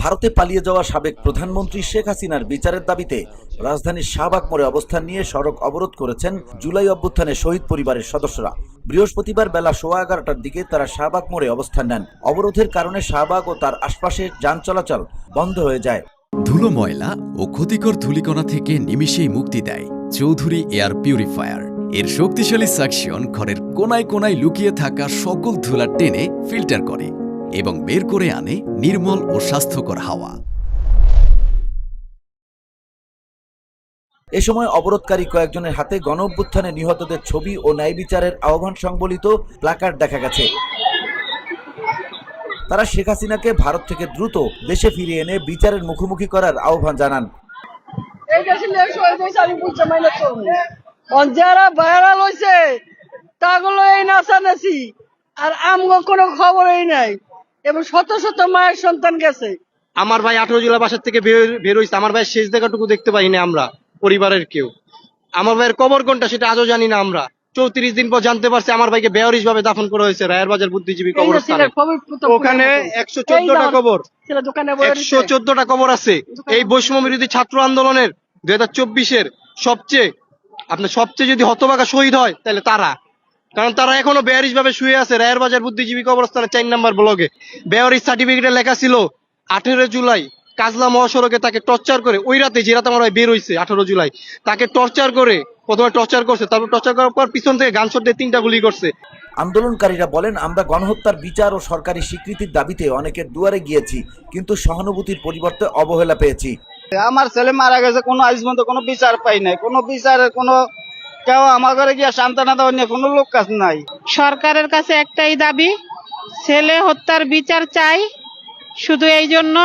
ভারতে পালিয়ে যাওয়া সাবেক প্রধানমন্ত্রী শেখ হাসিনার বিচারের দাবিতে রাজধানীর শাহবাগ মোড়ে অবস্থান নিয়ে সড়ক অবরোধ করেছেন জুলাই অভ্যুত্থানে শহীদ পরিবারের সদস্যরা। বৃহস্পতিবার বেলা 11:15টার দিকে তারা শাহবাগ মোড়ে অবস্থান নেন। অবরোধের কারণে শাহবাগ ও তার আশপাশে যান চলাচল বন্ধ হয়ে যায়। ধুলো, ময়লা ও ক্ষতিকর ধূলিকণা থেকে নিমিষেই মুক্তি দেয় চৌধুরী এয়ার পিউরিফায়ার। এর শক্তিশালী সাকশন ঘরের কোনায় কোনায় লুকিয়ে থাকা সকল ধুলা টেনে ফিল্টার করে এবং বের করে আনে নির্মল ও স্বাস্থ্যকর হাওয়া। এ সময় অবরোধকারী কয়েকজনের হাতে গণঅভ্যুত্থানে নিহতদের ছবি ও ন্যায় বিচারের আহ্বান সংবলিত প্ল্যাকার্ড দেখা গেছে। তারা শেখ হাসিনাকে ভারত থেকে দ্রুত দেশে ফিরিয়ে এনে বিচারের মুখোমুখি করার আহ্বান জানান। যারা ভাইরাল হয়েছে তাগুলো এই নাচানাচি আর আমগো কোনো খবরই নাই এবং শত শত মায়ের সন্তান গেছে। আমার ভাই 18 জেলা বাসার থেকে বের হয়েছে। আমার ভাইয়ের শেষ দেখাটুকু দেখতে পাইনি আমরা পরিবারের কেউ। আমার ভাইয়ের কবর কোনটা সেটা আজও জানি না আমরা। 34 দিন পর জানতে পারছি আমার ভাইকে বেয়ারিশ ভাবে দাফন করা হয়েছে রায়ের বাজার বুদ্ধিজীবী কবরস্থানে। ওখানে 114টা কবর, 114টা কবর আছে। এই বৈষম্য বিরোধী ছাত্র আন্দোলনের 2024-এর সবচেয়ে যদি হতভাগা শহীদ হয় তাহলে তারা, কারণ তারা এখনো বেয়ারিশ ভাবে শুয়ে আছে রায়ের বাজার বুদ্ধিজীবী কবরস্থানে 4 নম্বর ব্লকে। বেয়ারিশ সার্টিফিকেটে লেখা ছিল 18 জুলাই কাজলা মহাসড়কে তাকে টর্চার করে, ওই রাতে যে রাতে আমার ভাই বের হয়েছে 18 জুলাই তাকে টর্চার করে, প্রথমে টর্চার করছে, তারপর টর্চার করার পর পিছন থেকে গান শট দিয়ে 3টা গুলি করছে। আন্দোলনকারীরা বলেন, আমরা গণহত্যার বিচার ও সরকারি স্বীকৃতির দাবিতে অনেকের দুয়ারে গিয়েছি, কিন্তু সহানুভূতির পরিবর্তে অবহেলা পেয়েছি। আমার ছেলে মারা গেছে, কোনো আজ পর্যন্ত কোনো বিচার পাই নাই, কোনো বিচারের কোনো কেউ আমার ঘরে গিয়ে সান্ত্বনা দেওয়া নিয়ে কোনো লোক কাজ নাই। সরকারের কাছে একটাই দাবি, ছেলে হত্যার বিচার চাই শুধু এই জন্য।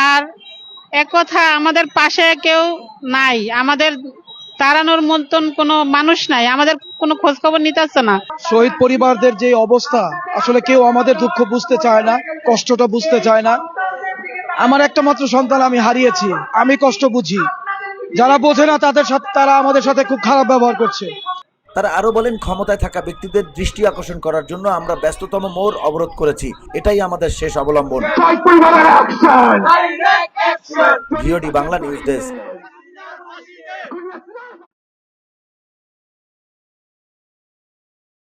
আর একথা, আমাদের পাশে কেউ নাই, আমাদের তাড়ানোর মতন কোনো মানুষ নাই, আমাদের কোনো খোঁজ খবর নিতে আসছে না। শহীদ পরিবারদের যে অবস্থা, আসলে কেউ আমাদের দুঃখ বুঝতে চায় না, কষ্টটা বুঝতে চায় না। আমার একটা মাত্র সন্তান আমি হারিয়েছি, আমি কষ্ট বুঝি। যারা বোঝে না তাদের সাথে, তারা আমাদের সাথে খুব খারাপ ব্যবহার করছে। তারা আরো বলেন, ক্ষমতায় থাকা ব্যক্তিদের দৃষ্টি আকর্ষণ করার জন্য আমরা ব্যস্ততম মোড় অবরোধ করেছি, এটাই আমাদের শেষ অবলম্বন। VOD Bangla news desk.